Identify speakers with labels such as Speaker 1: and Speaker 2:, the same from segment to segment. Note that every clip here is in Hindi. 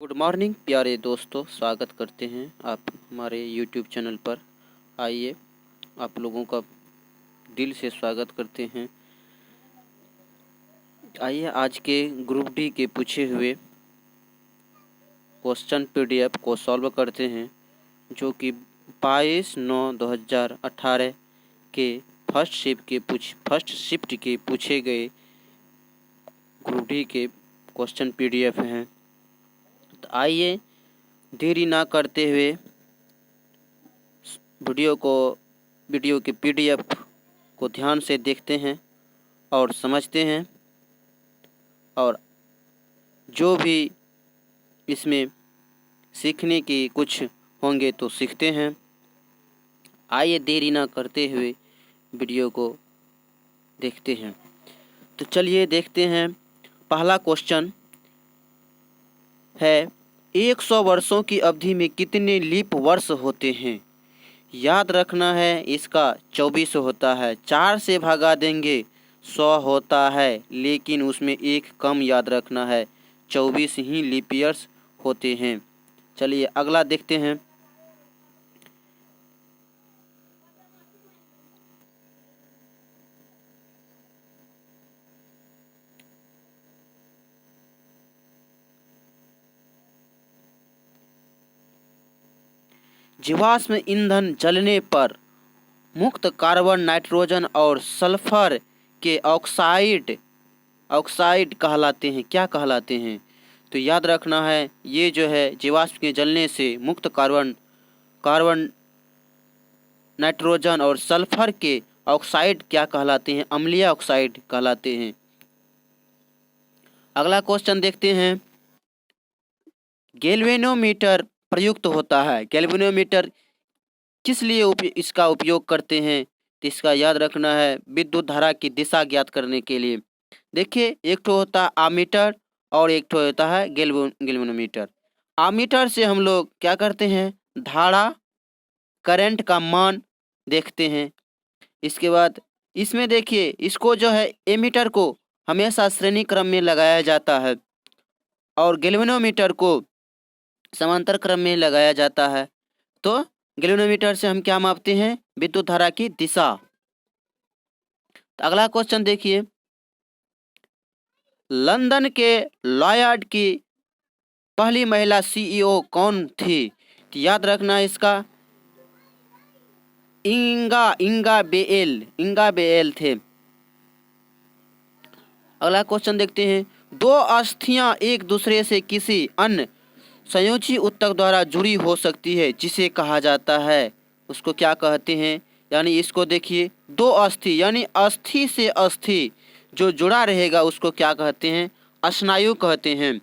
Speaker 1: गुड मॉर्निंग प्यारे दोस्तों, स्वागत करते हैं आप हमारे यूट्यूब चैनल पर। आइए आप लोगों का दिल से स्वागत करते हैं। आइए आज के ग्रुप डी के पूछे हुए क्वेश्चन पीडीएफ को सॉल्व करते हैं, जो कि 22/9/2018 के फर्स्ट शिफ्ट के पूछे गए ग्रुप डी के क्वेश्चन पीडीएफ हैं। तो आइए देरी ना करते हुए वीडियो के पीडीएफ को ध्यान से देखते हैं और समझते हैं, और जो भी इसमें सीखने की कुछ होंगे तो सीखते हैं। आइए देरी ना करते हुए वीडियो को देखते हैं। तो चलिए देखते हैं। पहला क्वेश्चन है, 100 वर्षों की अवधि में कितने लीप वर्ष होते हैं? याद रखना है, इसका 24 होता है। 4 से भागा देंगे 100 होता है, लेकिन उसमें एक कम याद रखना है। 24 ही लीप ईयर्स होते हैं। चलिए अगला देखते हैं। जीवाश्म ईंधन जलने पर मुक्त कार्बन, नाइट्रोजन और सल्फर के ऑक्साइड कहलाते हैं। क्या कहलाते हैं? तो याद रखना है, ये जो है जीवाश्म के जलने से मुक्त कार्बन, नाइट्रोजन और सल्फर के ऑक्साइड क्या कहलाते हैं? अम्लीय ऑक्साइड कहलाते हैं। अगला क्वेश्चन देखते हैं। गैल्वेनोमीटर प्रयुक्त होता है। गैल्वेनोमीटर किस लिए इसका उपयोग करते हैं? तो इसका याद रखना है, विद्युत धारा की दिशा ज्ञात करने के लिए। देखिए, एक तो होता है आमीटर और एक तो होता है गैल्वेनोमीटर। आमीटर से हम लोग क्या करते हैं? धारा, करंट का मान देखते हैं। इसके बाद इसमें देखिए, इसको जो है एमीटर को हमेशा श्रेणी क्रम में लगाया जाता है और गैल्वेनोमीटर को समांतर क्रम में लगाया जाता है। तो गैल्वेनोमीटर से हम क्या मापते हैं? विद्युत धारा की दिशा। तो अगला क्वेश्चन देखिए। लंदन के लॉयड की पहली महिला सीईओ कौन थी? तो याद रखना है इसका, इंगा बेएल थे। अगला क्वेश्चन देखते हैं। दो अस्थियां एक दूसरे से किसी अन्य संयोजी ऊतक द्वारा जुड़ी हो सकती है, जिसे कहा जाता है, उसको क्या कहते हैं? यानी इसको देखिए, दो अस्थि यानी अस्थि से अस्थि जो जुड़ा रहेगा उसको क्या कहते हैं? स्नायु कहते हैं।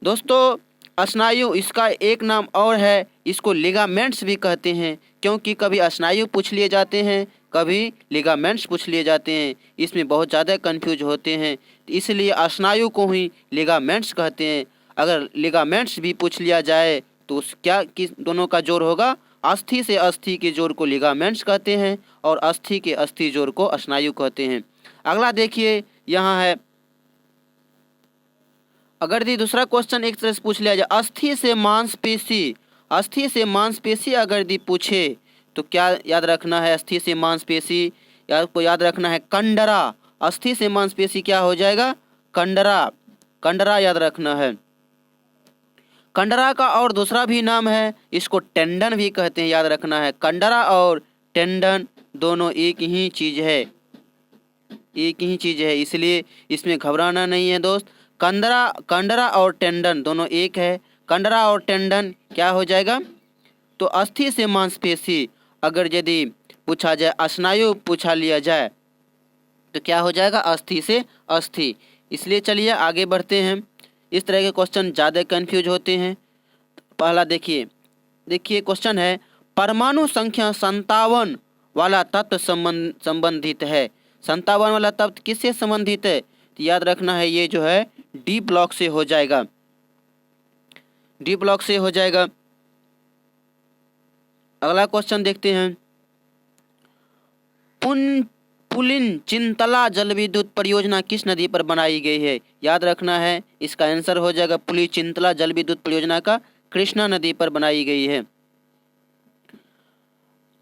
Speaker 1: दोस्तों स्नायु, इसका एक नाम और है, इसको लिगामेंट्स भी कहते हैं, क्योंकि कभी स्नायु पूछ लिए जाते हैं, कभी लिगामेंट्स पूछ लिए जाते हैं। इसमें बहुत ज़्यादा कंफ्यूज होते हैं, इसलिए स्नायु को ही लिगामेंट्स कहते हैं। अगर लिगामेंट्स भी पूछ लिया जाए तो उस क्या किस दोनों का जोड़ होगा? अस्थि से अस्थि के जोड़ को लिगामेंट्स कहते हैं और अस्थि के अस्थि जोड़ को स्नायु कहते हैं। अगला देखिए, यहाँ है, अगर दी दूसरा क्वेश्चन एक तरह से पूछ लिया जाए, अस्थि से मांसपेशी अगर दी पूछे तो क्या याद रखना है? अस्थि से मांसपेशी आपको याद रखना है कंडरा। अस्थि से मांसपेशी क्या हो जाएगा? कंडरा याद रखना है। कंडरा का और दूसरा भी नाम है, इसको टेंडन भी कहते हैं। याद रखना है, कंडरा और टेंडन दोनों एक ही चीज है, इसलिए इसमें घबराना नहीं है दोस्त। कंडरा और टेंडन दोनों एक है। कंडरा और टेंडन क्या हो जाएगा? तो अस्थि से मांसपेशी अगर यदि पूछा जाए, स्नायु पूछा लिया जाए तो क्या हो जाएगा? अस्थि से अस्थि। इसलिए चलिए आगे बढ़ते हैं। इस तरह के क्वेश्चन ज़्यादा कंफ्यूज होते हैं। पहला देखिए क्वेश्चन है, परमाणु संख्या 57 वाला तत्व संबंधित है। 57 वाला तत्व किससे संबंधित है? तो याद रखना है, ये जो है डी ब्लॉक से हो जाएगा। अगला क्वेश्चन देखते हैं। पुलिन चिंतला जल विद्युत परियोजना किस नदी पर बनाई गई है? याद रखना है, इसका आंसर हो जाएगा पुलिन चिंतला जल विद्युत परियोजना का कृष्णा नदी पर बनाई गई है।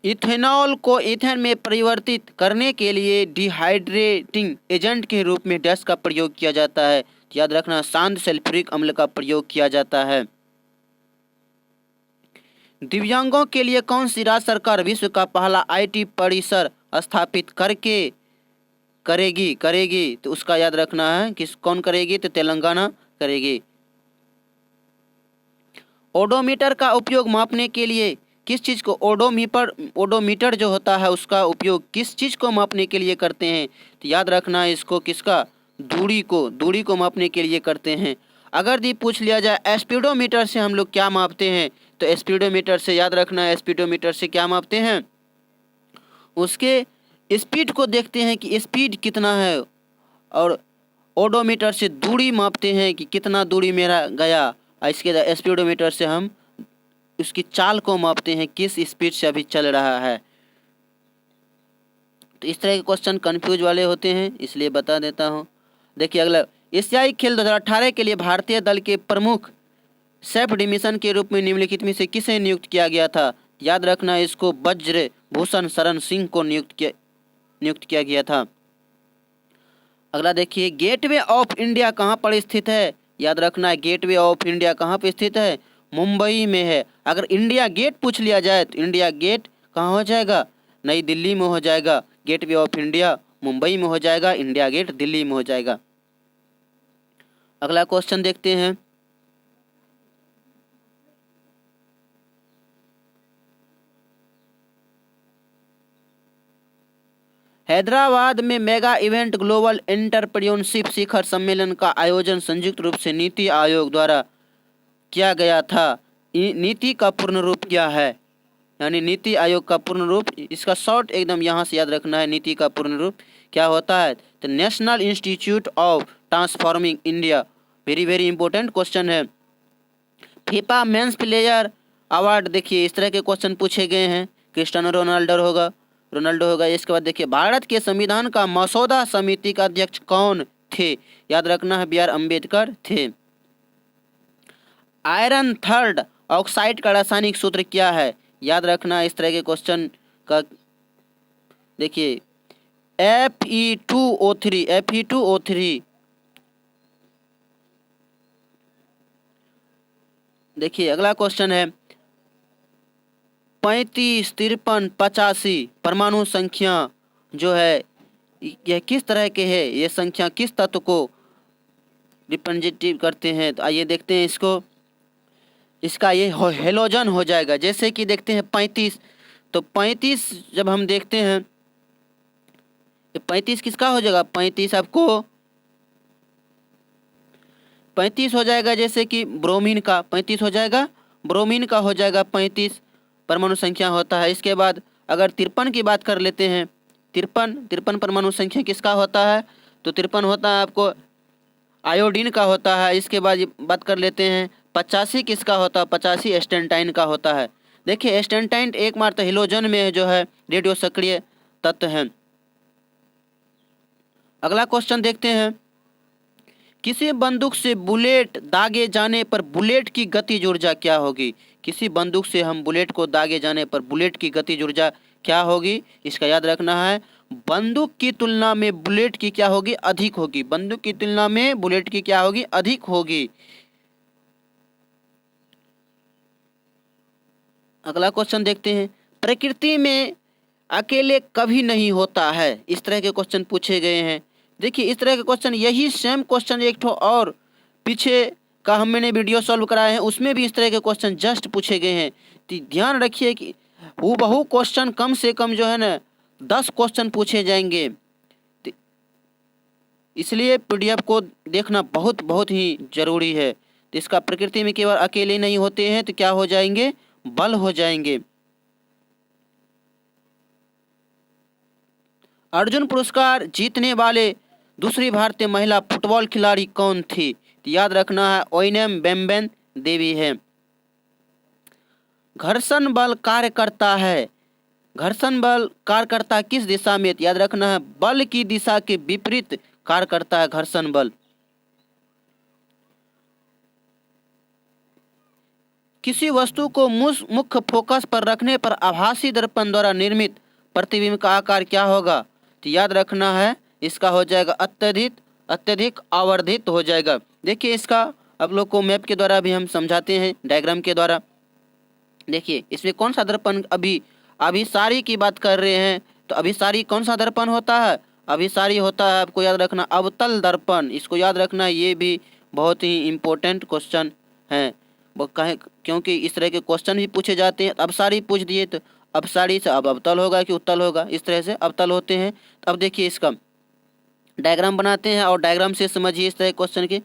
Speaker 1: इथेनॉल को ईथेन में परिवर्तित करने के लिए डिहाइड्रेटिंग एजेंट के रूप में डैश का प्रयोग किया जाता है? याद रखना, शांत सल्फ्यूरिक अम्ल का प्रयोग किया जाता है। दिव्यांगों के लिए कौन सी राज्य सरकार विश्व का पहला आईटी परिसर स्थापित करेगी? तो उसका याद रखना है, कौन करेगी? तो तेलंगाना करेगी। ओडोमीटर का उपयोग मापने के लिए किस चीज़ को, ओडोमीटर जो होता है उसका उपयोग किस चीज़ को मापने के लिए करते हैं? तो याद रखना है इसको, किसका? दूरी को मापने के लिए करते हैं। अगर दी पूछ लिया जाए स्पीडोमीटर से हम लोग क्या मापते हैं, तो स्पीडोमीटर से याद रखना है, स्पीडोमीटर से क्या मापते हैं? उसके स्पीड को देखते हैं कि स्पीड कितना है, और ओडोमीटर से दूरी मापते हैं कि कितना दूरी मेरा गया। इसके स्पीडोमीटर से हम उसकी चाल को मापते हैं, किस स्पीड से अभी चल रहा है। तो इस तरह के क्वेश्चन कंफ्यूज वाले होते हैं, इसलिए बता देता हूँ। देखिए अगला, एशियाई खेल 2018 के लिए भारतीय दल के प्रमुख सेफ डिमिशन के रूप में निम्नलिखित में से किसे नियुक्त किया गया था? याद रखना, इसको वज्र भूषण शरण सिंह को नियुक्त किया गया था। अगला देखिए, गेटवे ऑफ इंडिया कहाँ पर स्थित है? याद रखना है, गेटवे ऑफ इंडिया कहाँ पर स्थित है? मुंबई में है। अगर इंडिया गेट पूछ लिया जाए तो इंडिया गेट कहाँ हो जाएगा? नई दिल्ली में हो जाएगा। गेटवे ऑफ इंडिया मुंबई में हो जाएगा, इंडिया गेट दिल्ली में हो जाएगा। अगला क्वेश्चन देखते हैं। हैदराबाद में मेगा इवेंट ग्लोबल एंटरप्रेन्योरशिप शिखर सम्मेलन का आयोजन संयुक्त रूप से नीति आयोग द्वारा किया गया था। नीति का पूर्ण रूप क्या है? यानी नीति आयोग का पूर्ण रूप, इसका शॉर्ट एकदम यहाँ से याद रखना है। नीति का पूर्ण रूप क्या होता है? तो national institute of transforming India. Very important question है। फीफा मेंस प्लेयर अवार्ड, देखिए इस तरह के क्वेश्चन पूछे गए हैं। क्रिस्टियानो रोनाल्डो होगा। इसके बाद देखिए, भारत के संविधान का मसौदा समिति का अध्यक्ष कौन थे? याद रखना है, बी आर अम्बेडकर थे। आयरन थर्ड ऑक्साइड का रासायनिक सूत्र क्या है? याद रखना इस तरह के क्वेश्चन का। देखिए Fe2O3। देखिए अगला क्वेश्चन है, 35, 53, 85 परमाणु संख्या जो है यह किस तरह के है? ये संख्या किस तत्व को रिप्रेजेंटेटिव करते हैं? तो आइए देखते हैं इसको। इसका ये हेलोजन हो जाएगा। जैसे कि देखते हैं 35, तो 35 जब हम देखते हैं, 35 किसका हो जाएगा? 35 आपको 35 हो जाएगा, जैसे कि ब्रोमीन का 35 हो जाएगा, ब्रोमीन का हो जाएगा 35 परमाणु संख्या होता है। इसके बाद अगर 53 की बात कर लेते हैं, 53 परमाणु संख्या किसका होता है? तो 53 होता है आपको आयोडीन का होता है। इसके बाद बात कर लेते हैं 85 किसका होता है? 85 स्टेनटाइन का होता है। देखिए स्टेनटाइन एकमात्र हेलोजन में जो है रेडियो सक्रिय तत्व है। अगला क्वेश्चन देखते हैं, किसी बंदूक से बुलेट दागे जाने पर बुलेट की गतिज ऊर्जा क्या होगी? किसी बंदूक से हम बुलेट को दागे जाने पर बुलेट की गतिज ऊर्जा क्या होगी? इसका याद रखना है, बंदूक की तुलना में बुलेट की क्या होगी? अधिक होगी। बंदूक की तुलना में बुलेट की क्या होगी? अधिक होगी। अगला क्वेश्चन देखते हैं, प्रकृति में अकेले कभी नहीं होता है। इस तरह के क्वेश्चन पूछे गए हैं। देखिए इस तरह के क्वेश्चन, यही सेम क्वेश्चन एक ठो और पीछे का मैंने वीडियो सॉल्व कराए हैं, उसमें भी इस तरह के क्वेश्चन जस्ट पूछे गए हैं। तो ध्यान रखिए कि हूबहू क्वेश्चन कम से कम जो है ना 10 क्वेश्चन पूछे जाएंगे। इसलिए पीडीएफ को देखना बहुत ही जरूरी है। तो इसका प्रकृति में केवल अकेले नहीं होते हैं तो क्या हो जाएंगे? बल हो जाएंगे। अर्जुन पुरस्कार जीतने वाले दूसरी भारतीय महिला फुटबॉल खिलाड़ी कौन थी? तो याद रखना है ओइनेम बेम्बेन देवी है। घर्षण बल कार्य करता है घर्षण बल कार्य करता है किस दिशा में? याद रखना है, बल की दिशा के विपरीत कार्य करता है घर्षण बल। किसी वस्तु को मुख्य फोकस पर रखने पर आभासी दर्पण द्वारा निर्मित प्रतिबिंब का आकार क्या होगा? तो याद रखना है, इसका हो जाएगा अत्यधिक आवर्धित हो जाएगा। देखिए इसका आप लोग को मैप के द्वारा भी हम समझाते हैं, डायग्राम के द्वारा। देखिए इसमें कौन सा दर्पण, अभिसारी की बात कर रहे हैं, तो अभिसारी कौन सा दर्पण होता है? अभिसारी होता है, आपको याद रखना, अवतल दर्पण। इसको याद रखना, ये भी बहुत ही इम्पोर्टेंट क्वेश्चन है। वो कहे क्योंकि इस तरह के क्वेश्चन भी पूछे जाते हैं। अवसारी पूछ दिए तो अवसारी से अब अवतल होगा कि उत्तल होगा, इस तरह से अवतल होते हैं। तो अब देखिए इसका डायग्राम बनाते हैं और डायग्राम से समझिए इस तरह क्वेश्चन के।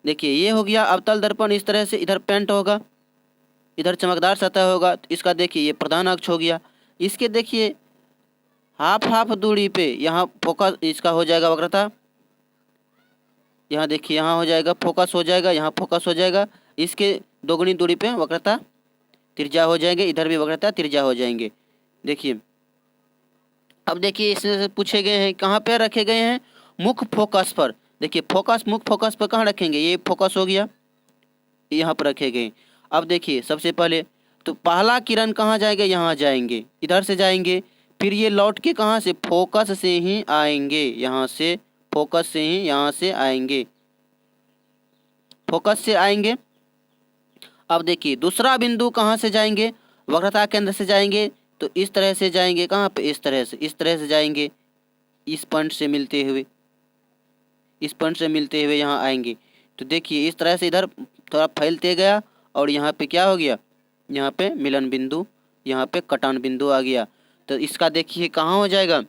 Speaker 1: देखिए ये हो गया अवतल दर्पण, इस तरह से इधर पेंट होगा, इधर चमकदार सतह होगा। तो इसका देखिए ये प्रधान अक्ष हो गया। इसके देखिए हाफ दूरी पे यहाँ फोकस इसका हो जाएगा वक्रता। यहाँ देखिए यहाँ हो जाएगा फोकस हो जाएगा, यहाँ फोकस हो जाएगा। इसके दोगुनी दूरी पे वक्रता त्रिज्या हो जाएंगे, इधर भी वक्रता त्रिज्या हो जाएंगे। देखिए अब देखिए इसमें से पूछे गए हैं कहाँ पे रखे गए हैं? मुख्य फोकस पर। देखिए मुख्य फोकस पर कहाँ रखेंगे? ये फोकस हो गया, यहाँ पर रखे गए। अब देखिए सबसे पहले तो पहला किरण कहाँ जाएगा? यहाँ जाएंगे, इधर से जाएंगे। फिर ये लौट के कहाँ से? फोकस से ही आएंगे, यहाँ से फोकस से ही यहाँ से आएंगे, फोकस से आएंगे। अब देखिए दूसरा बिंदु कहाँ से जाएंगे? वक्रता केंद्र से जाएंगे। तो इस तरह से जाएंगे, कहाँ पे? इस तरह से जाएंगे, इस पॉइंट से मिलते हुए, इस पॉइंट से मिलते हुए यहाँ आएंगे। तो देखिए इस तरह से इधर थोड़ा फैलते गया और यहाँ पे क्या हो गया? यहाँ पे मिलन बिंदु, यहाँ पे कटान बिंदु आ गया। तो इसका देखिए कहाँ हो जाएगा?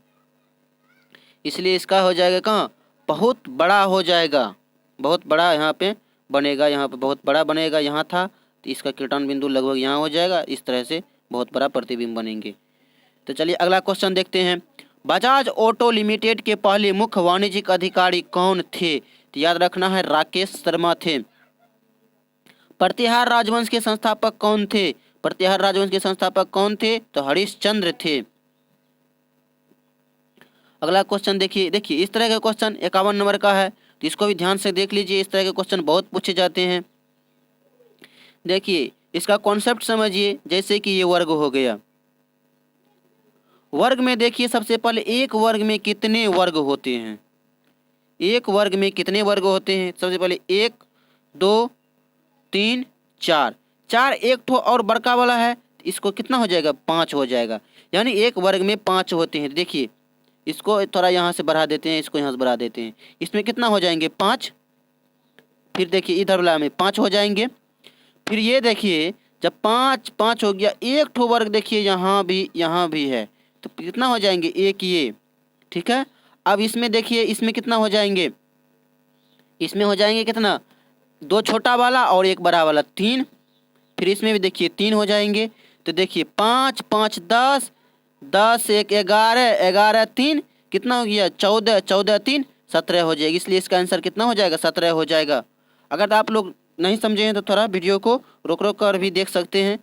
Speaker 1: इसलिए इसका हो जाएगा कहाँ? बहुत बड़ा हो जाएगा, बहुत बड़ा यहाँ पे बनेगा, यहाँ पे बहुत बड़ा बनेगा। यहाँ था तो इसका किरण बिंदु लगभग यहाँ हो जाएगा। इस तरह से बहुत बड़ा प्रतिबिंब बनेंगे। तो चलिए अगला क्वेश्चन देखते हैं। बजाज ऑटो लिमिटेड के पहले मुख्य वाणिज्यिक अधिकारी कौन थे? तो याद रखना है राकेश शर्मा थे। प्रतिहार राजवंश के संस्थापक कौन थे? प्रतिहार राजवंश के संस्थापक कौन थे? तो हरिश्चंद्र थे। अगला क्वेश्चन देखिए इस तरह का क्वेश्चन 51 नंबर का है, तो इसको भी ध्यान से देख लीजिए। इस तरह के क्वेश्चन बहुत पूछे जाते हैं। देखिए इसका कॉन्सेप्ट समझिए, जैसे कि ये वर्ग हो गया। वर्ग में देखिए सबसे पहले एक वर्ग में कितने वर्ग होते हैं? एक वर्ग में कितने वर्ग होते हैं? सबसे पहले 1 2 3 4, 4 एक ठो और बड़का वाला है, इसको कितना हो जाएगा? 5 हो जाएगा। यानी एक वर्ग में 5 होते हैं। देखिए इसको थोड़ा यहाँ से बढ़ा देते हैं, इसको यहाँ से बढ़ा देते हैं। इसमें कितना हो जाएंगे? 5। फिर देखिए इधर वाला में 5 हो जाएंगे। फिर ये देखिए जब 5 हो गया, एक ठो वर्ग देखिए यहाँ भी है, तो कितना हो जाएंगे? 1 ये, ठीक है। अब इसमें देखिए इसमें कितना हो जाएंगे? इसमें हो जाएंगे कितना? 2 छोटा वाला और 1 बड़ा वाला, 3। फिर इसमें भी देखिए 3 हो जाएंगे। तो देखिए 5 5 10, 10 1 11, 11 3 कितना हो गया? 14, 14 3 17 हो जाएगी। इसलिए इसका आंसर कितना हो जाएगा? 17 हो जाएगा। अगर आप लोग नहीं समझे हैं तो थोड़ा वीडियो को रोक कर भी देख सकते हैं।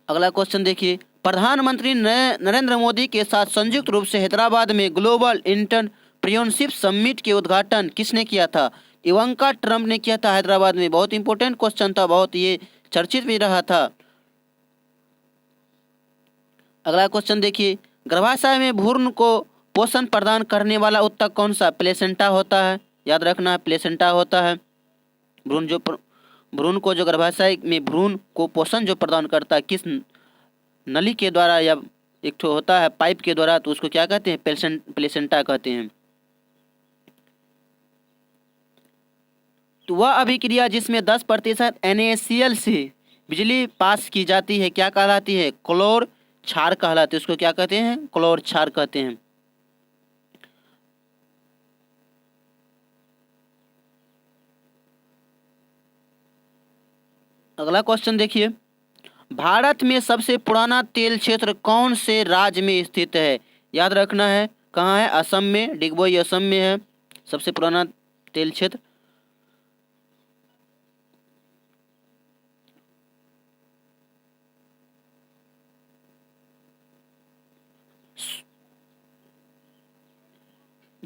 Speaker 1: अगला क्वेश्चन देखिए। प्रधानमंत्री नरेंद्र मोदी के साथ संयुक्त रूप से हैदराबाद में ग्लोबल एंटरप्रेन्योरशिप समिट के उद्घाटन किसने किया था? इवांका ट्रंप ने किया था हैदराबाद में। बहुत इंपॉर्टेंट क्वेश्चन था, बहुत ये चर्चित भी रहा था। अगला क्वेश्चन देखिए। गर्भाशय में भ्रूण को पोषण प्रदान करने वाला ऊतक कौन सा? प्लेसेंटा होता है, याद रखना है प्लेसेंटा होता है। भ्रूण को जो गर्भाशय में भ्रूण को पोषण जो प्रदान करता है, किस नली के द्वारा या एक ठो होता है पाइप के द्वारा, तो उसको क्या कहते हैं? प्लेसेंटा कहते हैं। तो वह अभिक्रिया जिसमें 10% NaCl से बिजली पास की जाती है क्या कहलाती है? क्लोर क्षार कहलाती है। उसको क्या कहते हैं? क्लोर क्षार कहते हैं। अगला क्वेश्चन देखिए। भारत में सबसे पुराना तेल क्षेत्र कौन से राज्य में स्थित है? याद रखना है कहाँ है? असम में, डिगबोई असम में है सबसे पुराना तेल क्षेत्र।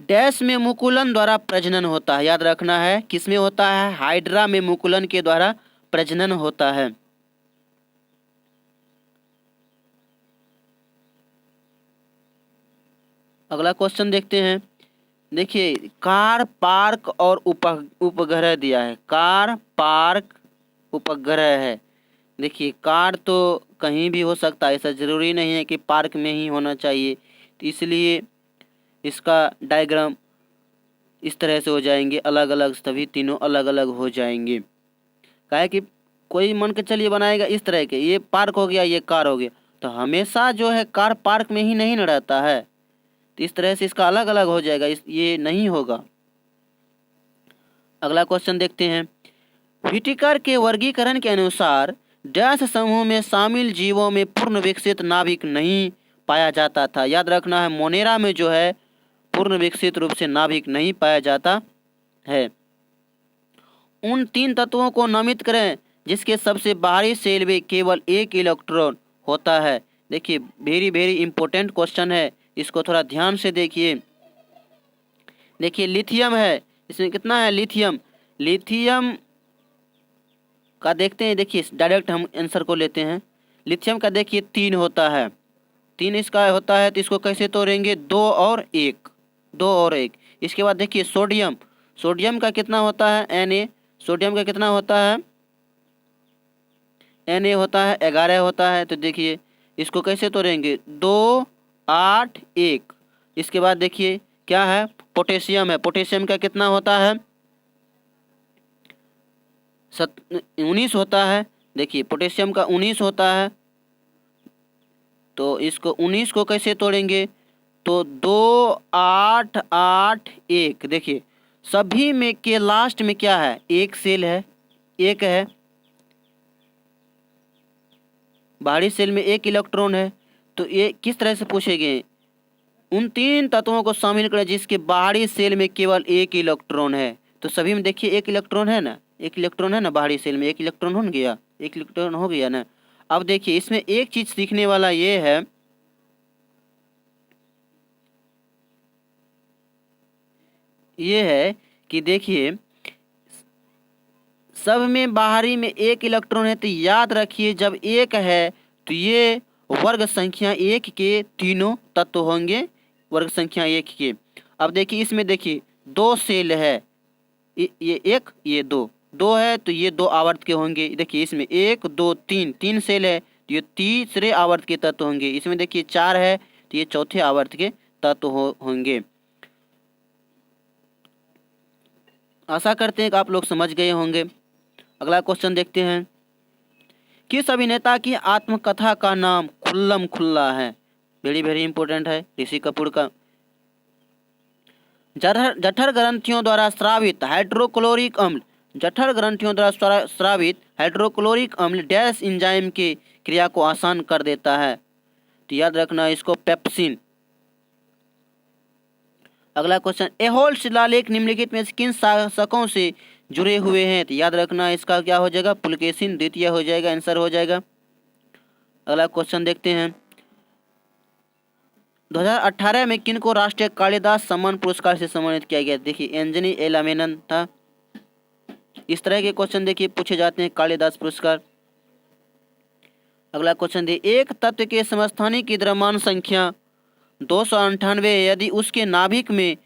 Speaker 1: डैश में मुकुलन द्वारा प्रजनन होता है। याद रखना है, किस में होता है? हाइड्रा में मुकुलन के द्वारा प्रजनन होता है। अगला क्वेश्चन देखते हैं। देखिए, कार, पार्क और उपग्रह दिया है। कार, पार्क, उपग्रह है। देखिए, कार तो कहीं भी हो सकता है, ऐसा ज़रूरी नहीं है कि पार्क में ही होना चाहिए। तो इसलिए इसका डायग्राम इस तरह से हो जाएंगे, अलग अलग, सभी तीनों अलग अलग हो जाएंगे। काहे कि कोई मन के चलिए बनाएगा इस तरह के, ये पार्क हो गया, ये कार हो गया, तो हमेशा जो है कार पार्क में ही नहीं न रहता है। तो इस तरह से इसका अलग अलग हो जाएगा, ये नहीं होगा। अगला क्वेश्चन देखते हैं। व्हिटेकर के वर्गीकरण के अनुसार डैश समूह में शामिल जीवों में पूर्ण विकसित नाभिक नहीं पाया जाता था। याद रखना है, मोनेरा में जो है पूर्ण विकसित रूप से नाभिक नहीं पाया जाता है। उन 3 तत्वों को नामित करें जिसके सबसे बाहरी सेल में केवल 1 इलेक्ट्रॉन होता है। देखिए, वेरी वेरी इंपॉर्टेंट क्वेश्चन है, इसको थोड़ा ध्यान से देखिए। देखिए, लिथियम है, इसमें कितना है? लिथियम। लिथियम का देखते हैं, देखिए डायरेक्ट हम आंसर को लेते हैं। लिथियम का देखिए 3 होता है, 3 इसका होता है, तो इसको कैसे तोड़ेंगे? 2 और 1, 2 और 1। इसके बाद देखिए सोडियम, सोडियम का कितना होता है? Na। सोडियम का कितना होता है? Na होता है 11 होता है। तो देखिए इसको कैसे तोड़ेंगे? 2, 8, 1। इसके बाद देखिए क्या है? पोटेशियम है, पोटेशियम का कितना होता है? 19 होता है। देखिए पोटेशियम का 19 होता है, तो इसको 19 को कैसे तोड़ेंगे? तो 2, 8, 8, 1। देखिए सभी में के लास्ट में क्या है? 1 सेल है, 1 है। बाहरी सेल में 1 इलेक्ट्रॉन है। तो ये किस तरह से पूछेंगे? उन 3 तत्वों को शामिल करें जिसके बाहरी सेल में केवल 1 इलेक्ट्रॉन है। तो सभी में देखिए 1 इलेक्ट्रॉन है ना, 1 इलेक्ट्रॉन है ना, बाहरी सेल में 1 इलेक्ट्रॉन हो गया, 1 इलेक्ट्रॉन हो गया ना। अब देखिए इसमें एक चीज सीखने वाला ये है, कि देखिए सब में बाहरी में 1 इलेक्ट्रॉन है। तो याद रखिए जब 1 है तो ये वर्ग संख्या 1 के तीनों तत्व होंगे, वर्ग संख्या 1 के। अब देखिए इसमें देखिए 2 सेल है, ये 1 ये 2 है, तो ये 2 आवर्त के होंगे। देखिए इसमें 1, 2, 3 सेल है, तो ये तीसरे आवर्त के तत्व होंगे। इसमें देखिए 4 है, तो ये चौथे आवर्त के तत्व होंगे। आशा करते हैं कि आप लोग समझ गए होंगे। अगला क्वेश्चन देखते हैं। किस अभिनेता की आत्मकथा का नाम खुल्लम खुल्ला है? वेरी वेरी इंपॉर्टेंट है, ऋषि कपूर का। जठर ग्रंथियों द्वारा स्रावित हाइड्रोक्लोरिक अम्ल, जठर ग्रंथियों द्वारा स्रावित हाइड्रोक्लोरिक अम्ल डैश एंजाइम की क्रिया को आसान कर देता है। तो याद रखना इसको पेप्सिन। अगला क्वेश्चन, एहोल शिलालेख निम्नलिखित में से किन शासकों से जुड़े हुए हैं? तो याद रखना इसका क्या हो जाएगा? पुलकेशिन द्वितीय हो जाएगा, आंसर हो जाएगा। अगला क्वेश्चन देखते हैं। 2018 में किनको राष्ट्रीय कालिदास सम्मान पुरस्कार से सम्मानित किया गया? देखिए एंजनी एल अमेनन था। इस तरह के क्वेश्चन देखिए पूछे जाते हैं कालिदास पुरस्कार। अगला क्वेश्चन देखिए, एक तत्व के समस्थानिक की द्रव्यमान संख्या 298 है, यदि उसके नाभिक में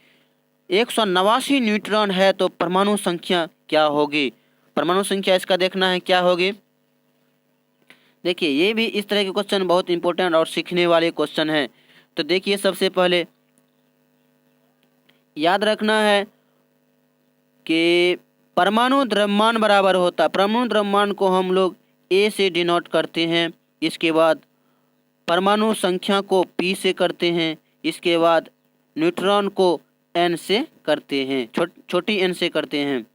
Speaker 1: 189 न्यूट्रॉन है तो परमाणु संख्या क्या होगी? परमाणु संख्या इसका देखना है क्या होगी। देखिए ये भी इस तरह के क्वेश्चन बहुत इंपॉर्टेंट और सीखने वाले क्वेश्चन हैं। तो देखिए सबसे पहले याद रखना है कि परमाणु द्रव्यमान बराबर होता है, परमाणु द्रव्यमान को हम लोग ए से डिनोट करते हैं, इसके बाद परमाणु संख्या को P से करते हैं, इसके बाद न्यूट्रॉन को N से करते हैं, छोटी n से करते हैं,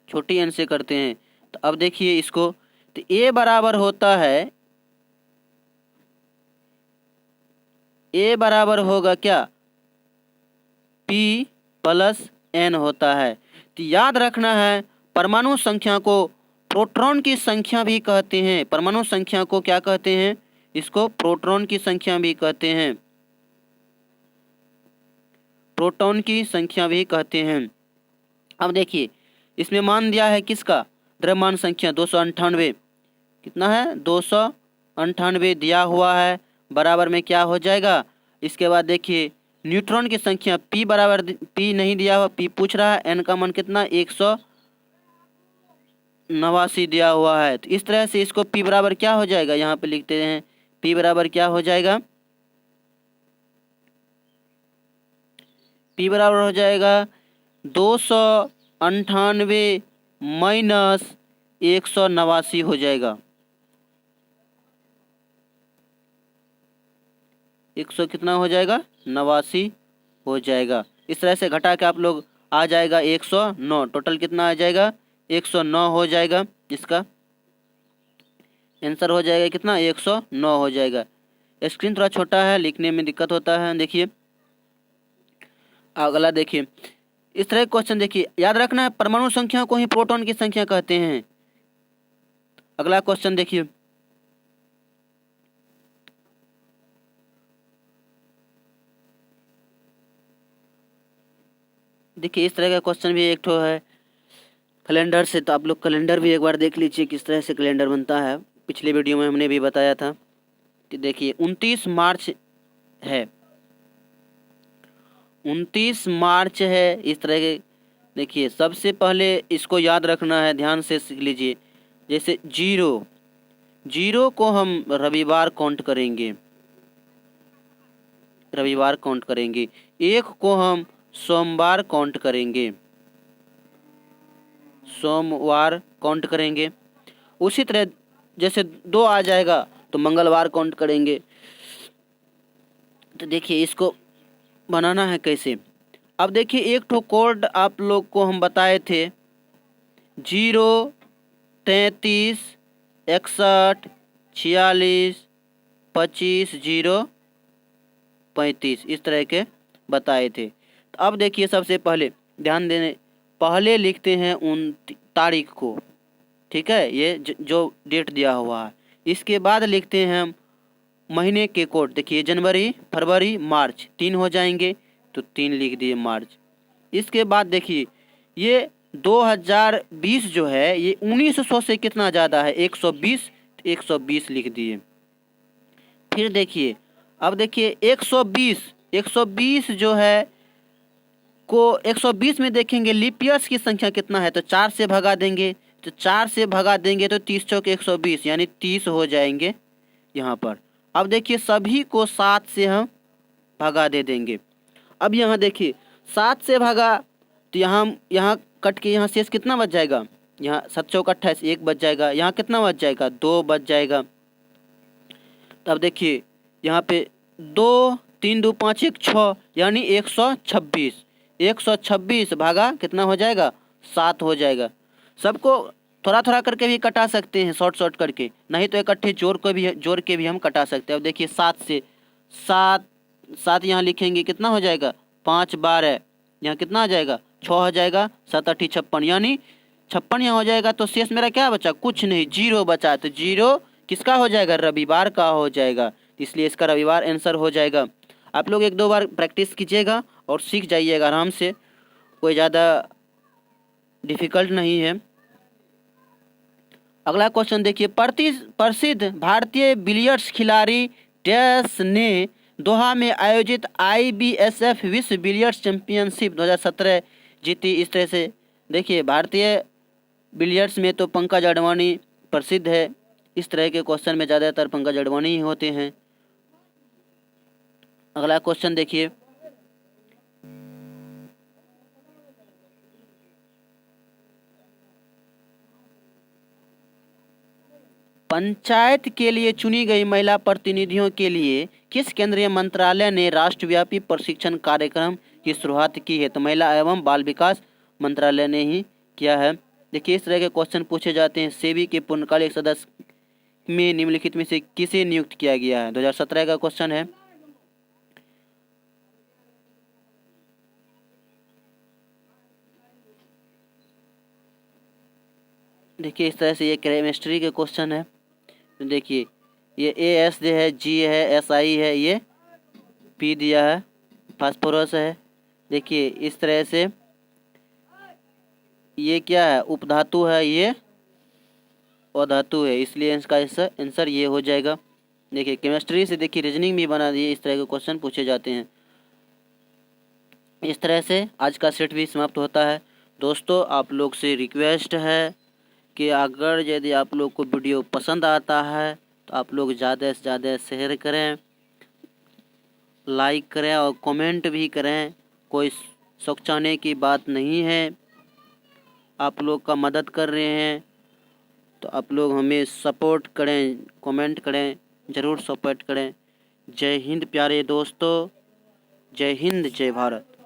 Speaker 1: छोटी n से करते हैं। तो अब देखिए इसको, तो A बराबर होता है, A बराबर होगा क्या? P प्लस N होता है। तो याद रखना है परमाणु संख्या को प्रोटॉन की संख्या भी कहते हैं। परमाणु संख्या को क्या कहते हैं? इसको प्रोटॉन की संख्या भी कहते हैं। प्रोटॉन की संख्या भी कहते हैं। अब देखिए इसमें मान दिया है किसका, द्रव्यमान संख्या 298, कितना है 298 दिया हुआ है, बराबर में क्या हो जाएगा। इसके बाद देखिए न्यूट्रॉन की संख्या p बराबर, p नहीं दिया हुआ, p पूछ रहा है, n का मान कितना 189 दिया हुआ है। तो इस तरह से इसको p बराबर क्या हो जाएगा, यहाँ पे लिखते हैं p बराबर क्या हो जाएगा, p बराबर हो जाएगा 298 माइनस 189 हो जाएगा, 100 कितना हो जाएगा 89 हो जाएगा। इस तरह से घटा के आप लोग आ जाएगा 109, टोटल कितना आ जाएगा 109 हो जाएगा। इसका आंसर हो जाएगा कितना 109 हो जाएगा। स्क्रीन थोड़ा छोटा है, लिखने में दिक्कत होता है। देखिए अगला देखिए इस तरह क्वेश्चन, देखिए याद रखना है परमाणु संख्या को ही प्रोटॉन की संख्या कहते हैं। अगला क्वेश्चन देखिए, देखिए इस तरह का क्वेश्चन भी एक ठो है कैलेंडर से, तो आप लोग कैलेंडर भी एक बार देख लीजिए किस तरह से कैलेंडर बनता है। पिछले वीडियो में हमने भी बताया था कि देखिए 29 मार्च है, 29 मार्च है इस तरह के। देखिए सबसे पहले इसको याद रखना है, ध्यान से सीख लीजिए। जैसे जीरो को हम रविवार काउंट करेंगे, रविवार काउंट करेंगे। 1 को हम सोमवार काउंट करेंगे, सोमवार काउंट करेंगे। उसी तरह जैसे 2 आ जाएगा तो मंगलवार काउंट करेंगे। तो देखिए इसको बनाना है कैसे। अब देखिए एक ठो कोड आप लोग को हम बताए थे 0, 33, 61, 46, 25, 0, 35 इस तरह के बताए थे। तो अब देखिए सबसे पहले ध्यान देने, पहले लिखते हैं उन तारीख को, ठीक है, ये जो डेट दिया हुआ है। इसके बाद लिखते हैं हम महीने के कोड। देखिए जनवरी, फरवरी, मार्च 3 हो जाएंगे तो 3 लिख दिए मार्च। इसके बाद देखिए ये 2020 जो है ये 1900 से कितना ज़्यादा है 120, 120 लिख दिए। फिर देखिए अब देखिए 120 जो है को 120 में देखेंगे लीप ईयर्स की संख्या कितना है, तो 4 से भगा देंगे, तो 4 से भगा देंगे तो 30 चौक 120 यानी 30 हो जाएंगे यहाँ पर। अब देखिए सभी को 7 से हम भगा दे देंगे। अब यहाँ देखिए 7 से भगा तो यहाँ कट के यहाँ शेष कितना बच जाएगा, यहाँ 7 चौक 28 1 बच जाएगा, यहाँ कितना बच जाएगा 2 बच जाएगा। तब देखिए यहाँ पे 2, 3, 2, 5, 1, 6 यानी 126, 126 भागा कितना हो जाएगा 7 हो जाएगा। सबको थोड़ा थोड़ा करके भी कटा सकते हैं, शॉर्ट करके, नहीं तो इकट्ठे जोड़ के भी हम कटा सकते हैं। अब देखिए 7 से 7 यहाँ लिखेंगे कितना हो जाएगा 5 12, यहाँ कितना आ जाएगा 6 हो जाएगा, 7 8 56 यानी 56 यहाँ हो जाएगा। तो शेष मेरा क्या बचा, कुछ नहीं, 0 बचा। तो 0 किसका हो जाएगा, रविवार का हो जाएगा, इसलिए इसका रविवार आंसर हो जाएगा। आप लोग 1-2 बार प्रैक्टिस कीजिएगा और सीख जाइएगा आराम से, कोई ज़्यादा डिफ़िकल्ट नहीं है। अगला क्वेश्चन देखिए, प्रसिद्ध भारतीय बिलियर्ड्स खिलाड़ी डैश ने दोहा में आयोजित IBSF विश्व बिलियर्ड्स चैंपियनशिप 2017 जीती। इस तरह से देखिए भारतीय बिलियर्ड्स में तो पंकज अडवाणी प्रसिद्ध है। इस तरह के क्वेश्चन में ज़्यादातर पंकज अडवाणी ही होते हैं। अगला क्वेश्चन देखिए, पंचायत के लिए चुनी गई महिला प्रतिनिधियों के लिए किस केंद्रीय मंत्रालय ने राष्ट्रव्यापी प्रशिक्षण कार्यक्रम की शुरुआत की है, तो महिला एवं बाल विकास मंत्रालय ने ही किया है। देखिए इस तरह के क्वेश्चन पूछे जाते हैं। सेबी के पूर्णकालिक सदस्य में निम्नलिखित में से किसे नियुक्त किया गया है, 2017 का क्वेश्चन है। देखिए इस तरह से ये केमिस्ट्री के क्वेश्चन है। तो देखिए ये AS है, G है, SI है, ये P दिया है, फास्फोरस है, देखिए इस तरह से ये क्या है, उपधातु है, ये अधातु है, इसलिए इसका आंसर ये हो जाएगा। देखिए केमिस्ट्री से देखिए रीजनिंग भी बना दिए, इस तरह के क्वेश्चन पूछे जाते हैं। इस तरह से आज का सेट भी समाप्त होता है। दोस्तों आप लोग से रिक्वेस्ट है कि अगर यदि आप लोग को वीडियो पसंद आता है तो आप लोग ज़्यादा से ज़्यादा शेयर करें, लाइक करें और कमेंट भी करें। कोई सोचने की बात नहीं है, आप लोग का मदद कर रहे हैं तो आप लोग हमें सपोर्ट करें, कमेंट करें, ज़रूर सपोर्ट करें। जय हिंद प्यारे दोस्तों, जय हिंद, जय भारत।